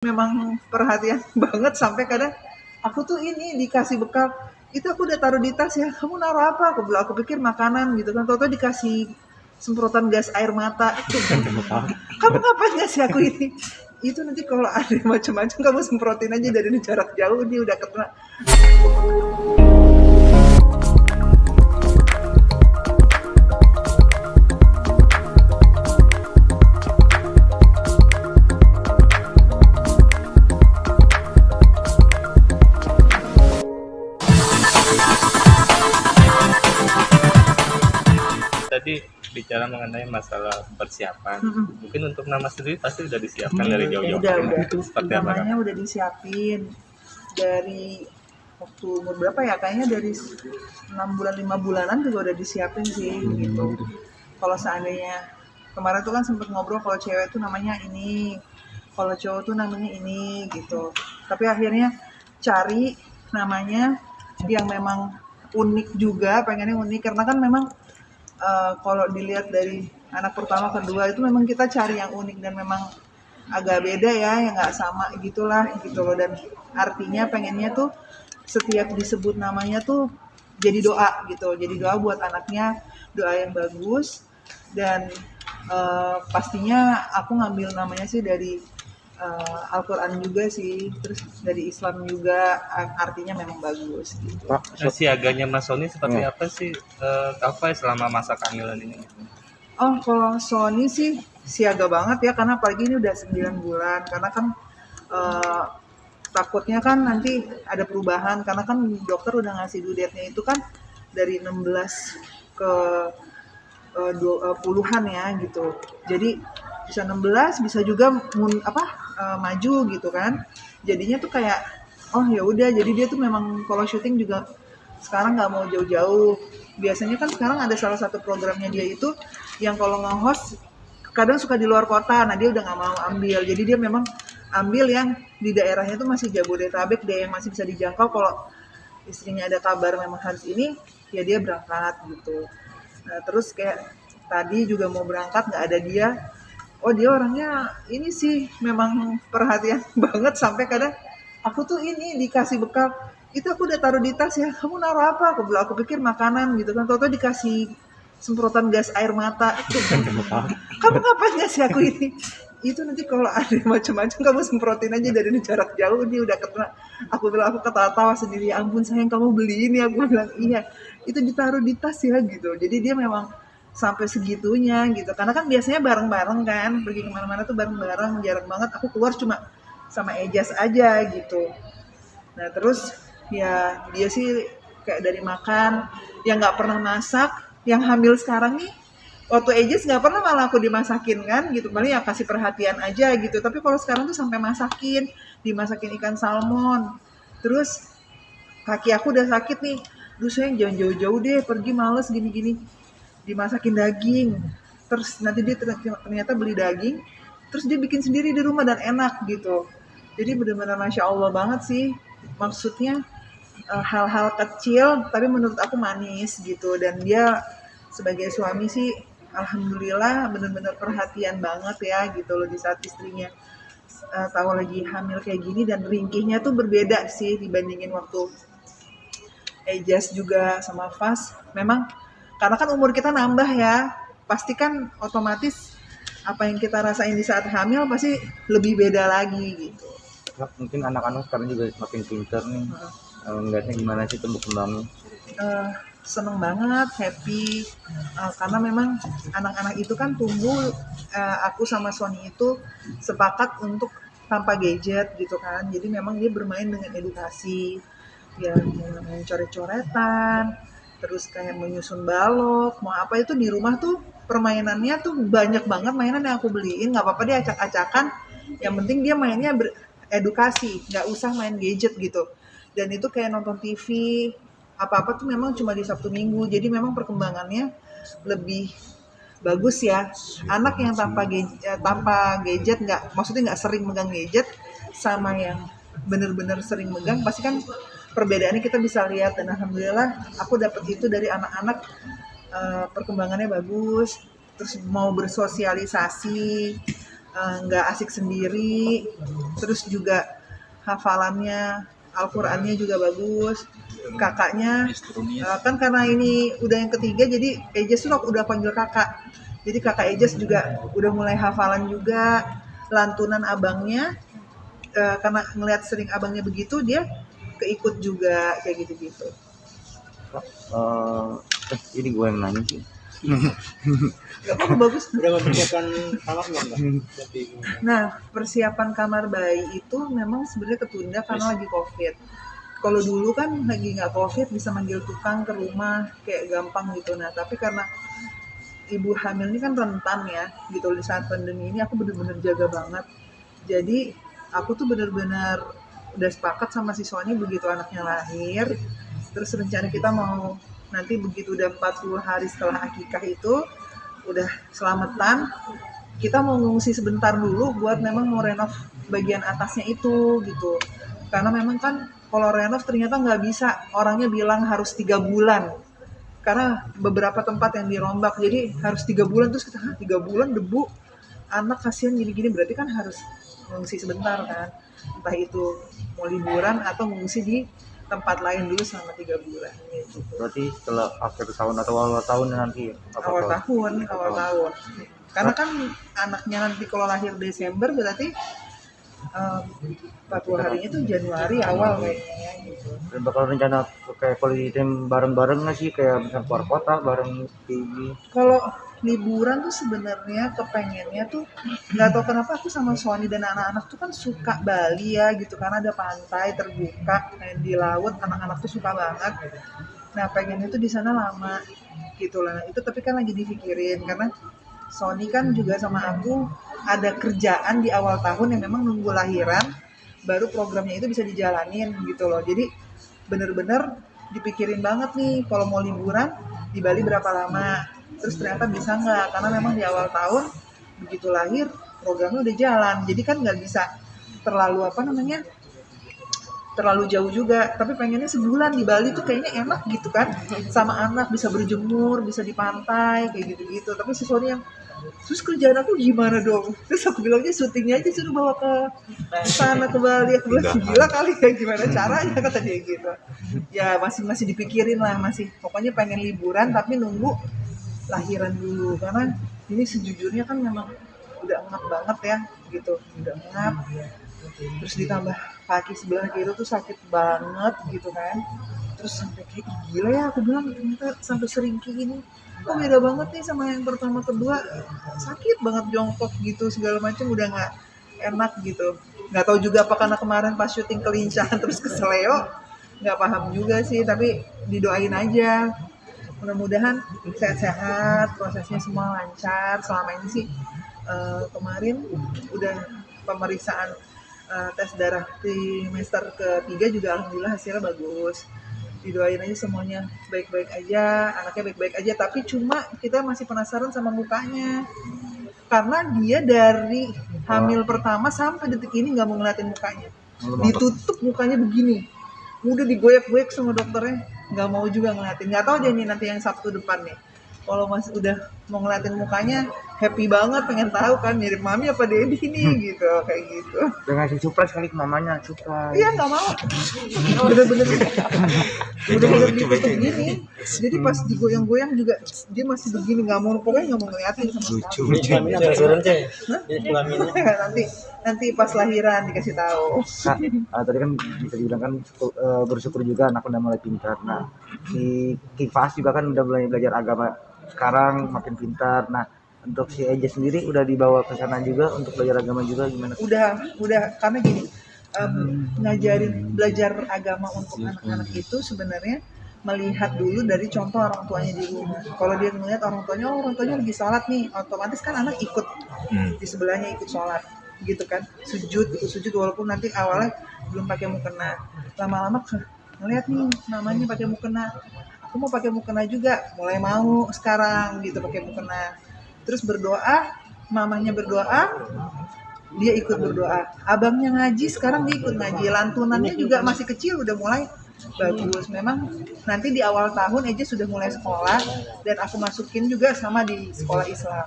memang perhatian banget sampai kadang aku tuh ini dikasih bekal itu aku udah taruh di tas ya, kamu naruh apa? Aku pikir makanan gitu kan, tau-tau dikasih semprotan gas air mata. Kamu ngapain ngasih aku ini? Itu nanti kalau ada macam-macam kamu semprotin aja dari jarak jauh, dia udah kena. Tadi bicara mengenai masalah persiapan. Mungkin untuk nama sendiri pasti udah disiapkan dari jauh-jauh. Udah. Seperti apa? Namanya udah disiapin dari waktu umur berapa ya? Kayaknya dari 6 bulan 5 bulanan juga udah disiapin sih gitu. Kalau seandainya kemarin tuh kan sempet ngobrol kalau cewek tuh namanya ini, kalau cowok tuh namanya ini gitu. Tapi akhirnya cari namanya yang memang unik juga, pengennya unik karena kan memang kalau dilihat dari anak pertama kedua itu memang kita cari yang unik dan memang agak beda ya, yang nggak sama gitulah gitu loh. Dan artinya pengennya tuh setiap disebut namanya tuh jadi doa gitu, jadi doa buat anaknya, doa yang bagus. Dan pastinya aku ngambil namanya sih dari Al-Quran juga sih, terus dari Islam juga, artinya memang bagus gitu. Siaganya Mas Sony seperti apa sih Kak Fai selama masa kehamilan ini? Oh, kalau Sony sih siaga banget ya, karena apalagi ini udah 9 bulan, karena kan takutnya kan nanti ada perubahan, karena kan dokter udah ngasih due date-nya itu kan dari 16 ke puluhan ya gitu. Jadi bisa 16, bisa juga maju gitu kan. Jadinya tuh kayak oh ya udah, jadi dia tuh memang kalau syuting juga sekarang nggak mau jauh-jauh. Biasanya kan sekarang ada salah satu programnya dia itu yang kalau nge-host kadang suka di luar kota. Nah dia udah nggak mau ambil, jadi dia memang ambil yang di daerahnya tuh masih Jabodetabek deh, yang masih bisa dijangkau. Kalau istrinya ada kabar memang harus ini, ya dia berangkat gitu. Nah terus kayak tadi juga mau berangkat nggak ada dia. Oh dia orangnya ini sih memang perhatian banget sampai kadang aku tuh ini dikasih bekal itu aku udah taruh di tas ya, kamu naruh apa? Aku pikir makanan gitu kan, tau-tau dikasih semprotan gas air mata. Kamu ngapain ngasih aku ini? Itu nanti kalau ada macam-macam kamu semprotin aja dari jarak jauh, dia udah kena. Aku bilang, aku ketawa-tawa sendiri, ya ampun sayang kamu beli ini. Aku bilang iya, itu ditaruh di tas ya gitu. Jadi dia memang sampai segitunya gitu, karena kan biasanya bareng-bareng kan, pergi kemana-mana tuh bareng-bareng. Jarang banget aku keluar cuma sama Ejas aja gitu. Nah terus ya dia sih kayak dari makan yang nggak pernah masak, yang hamil sekarang nih waktu Ejas nggak pernah malah aku dimasakin kan gitu, paling ya kasih perhatian aja gitu. Tapi kalau sekarang tuh sampai dimasakin ikan salmon. Terus kaki aku udah sakit nih, duh sayang jangan jauh-jauh deh pergi, males gini-gini, dimasakin daging. Terus nanti dia ternyata beli daging, terus dia bikin sendiri di rumah dan enak gitu. Jadi benar-benar Masya Allah banget sih, maksudnya hal-hal kecil tapi menurut aku manis gitu. Dan dia sebagai suami sih alhamdulillah benar-benar perhatian banget ya gitu loh, di saat istrinya tahu lagi hamil kayak gini. Dan ringkihnya tuh berbeda sih dibandingin waktu Ejas juga sama Fas. Memang karena kan umur kita nambah ya, pasti kan otomatis apa yang kita rasain di saat hamil pasti lebih beda lagi gitu. Mungkin anak-anak sekarang juga semakin pintar nih. Ngeliatnya gimana sih tumbuh kembangnya? Seneng banget, happy, karena memang anak-anak itu kan tumbuh, aku sama Sony itu sepakat untuk tanpa gadget gitu kan. Jadi memang dia bermain dengan edukasi, ya main coret-coretan, terus kayak menyusun balok, mau apa itu di rumah tuh permainannya tuh banyak banget mainan yang aku beliin. Nggak apa-apa dia acak-acakan, yang penting dia mainnya beredukasi, nggak usah main gadget gitu. Dan itu kayak nonton TV, apa-apa tuh memang cuma di Sabtu Minggu. Jadi memang perkembangannya lebih bagus ya. Anak yang tanpa gadget nggak, maksudnya nggak sering megang gadget, sama yang bener-bener sering megang, pasti kan perbedaannya kita bisa lihat. Dan alhamdulillah aku dapat itu dari anak-anak, perkembangannya bagus, terus mau bersosialisasi, nggak asik sendiri, terus juga hafalannya Al-Qur'annya juga bagus. Kakaknya kan karena ini udah yang ketiga jadi Ejes tuh udah panggil kakak. Jadi kakak Ejes juga udah mulai hafalan juga, lantunan abangnya karena ngelihat sering abangnya begitu dia keikut juga kayak gitu-gitu. Ini gue yang nanya sih. Gak apa-apa, bagus. Udah mempersiapkan kamar nggak? Nah, persiapan kamar bayi itu memang sebenarnya ketunda karena lagi COVID. Kalau dulu kan lagi nggak COVID bisa manggil tukang ke rumah kayak gampang gitu. Nah, tapi karena ibu hamil ini kan rentan ya gitu, di saat pandemi ini aku bener-bener jaga banget. Jadi aku tuh bener-bener udah sepakat sama si Sony begitu anaknya lahir. Terus rencana kita mau nanti begitu udah 40 hari setelah akikah itu udah selamatan, kita mau ngungsi sebentar dulu buat memang mau renov bagian atasnya itu gitu. Karena memang kan kalau renov ternyata nggak bisa, orangnya bilang harus 3 bulan. Karena beberapa tempat yang dirombak, jadi harus 3 bulan. Terus kita 3 bulan debu, anak kasihan gini-gini, berarti kan harus ngungsi sebentar kan. Entah itu mau liburan atau ngungsi di tempat lain dulu selama 3 bulan gitu. Berarti setelah akhir tahun atau awal tahun nanti ya? Awal tahun. Karena kan anaknya nanti kalau lahir Desember berarti 40 harinya itu Januari awal kayaknya gitu. Dan bakal rencana kayak quality time bareng-bareng nggak sih, kayak misalnya keluar kota bareng ini? Kalau liburan tuh sebenarnya kepengennya tuh nggak tahu kenapa aku sama Sony dan anak-anak tuh kan suka Bali ya gitu, karena ada pantai terbuka main di laut, anak-anak tuh suka banget. Nah pengennya tuh di sana lama gitu lah. Itu tapi kan lagi dipikirin karena Sony kan juga sama aku ada kerjaan di awal tahun yang memang nunggu lahiran baru programnya itu bisa dijalanin gitu loh. Jadi bener-bener dipikirin banget nih kalau mau liburan di Bali berapa lama. Terus ternyata bisa nggak, karena memang di awal tahun begitu lahir programnya udah jalan, jadi kan nggak bisa terlalu terlalu jauh juga. Tapi pengennya sebulan di Bali tuh kayaknya enak gitu kan, sama anak bisa berjemur, bisa di pantai kayak gitu-gitu. Tapi si Sony yang terus kerjaan aku gimana dong, terus aku bilangnya syutingnya aja suruh bawa ke sana ke Bali. Aku bilang gila kali ya, gimana caranya, kata dia gitu. Ya masih dipikirin lah, masih pokoknya pengen liburan tapi nunggu lahiran dulu, karena ini sejujurnya kan memang udah engap banget ya gitu, udah engap, terus ditambah kaki sebelah kiri tuh sakit banget gitu kan. Terus sampai kayak gila ya, aku bilang ternyata sampai seringki ini kok beda banget nih sama yang pertama kedua, sakit banget jongkok gitu segala macam, udah nggak enak gitu. Nggak tahu juga apa karena kemarin pas syuting kelincahan terus keseleo, nggak paham juga sih, tapi didoain aja. Mudah-mudahan sehat-sehat, prosesnya semua lancar. Selama ini sih kemarin udah pemeriksaan tes darah trimester ketiga juga alhamdulillah hasilnya bagus. Didoain aja semuanya baik-baik aja, anaknya baik-baik aja. Tapi cuma kita masih penasaran sama mukanya, karena dia dari hamil pertama sampai detik ini nggak mau ngeliatin mukanya, ditutup mukanya begini, udah digoyak-goyak sama dokternya, nggak mau juga ngeliatin. Nggak tahu deh nih nanti yang Sabtu depan nih, kalau masih udah mau ngeliatin mukanya happy banget, pengen tahu kan mirip mami apa Dedi nih gitu, kayak gitu. Udah ngasih surprise kali ke mamanya, surprise. Iya nggak mau, bener-bener ditutup gini. Jadi pas digoyang-goyang juga dia masih begini, nggak mau, pokoknya nggak mau ngeliatin sama sekali. Kelaminnya agak turun ceng. Kelaminnya. nanti pas lahiran dikasih tahu. Nah, tadi kan bisa dibilang kan bersyukur juga anak udah mulai pintar. Nah, si Kifas juga kan udah mulai belajar agama sekarang, makin pintar. Nah, untuk si Eja sendiri udah dibawa ke sana juga untuk belajar agama juga gimana? Udah karena gini, ngajarin belajar agama untuk anak-anak itu sebenarnya melihat dulu dari contoh orang tuanya di rumah. Kalau dia melihat orang tuanya lagi sholat nih, otomatis kan anak ikut di sebelahnya ikut sholat gitu kan, sujud walaupun nanti awalnya belum pakai mukena, lama-lama ngeliat nih namanya pakai mukena, aku mau pakai mukena juga, mulai mau sekarang gitu pakai mukena. Terus berdoa, mamanya berdoa, dia ikut berdoa. Abangnya ngaji, sekarang dia ikut ngaji. Lantunannya juga masih kecil, udah mulai bagus. Memang nanti di awal tahun aja sudah mulai sekolah, dan aku masukin juga sama di sekolah Islam.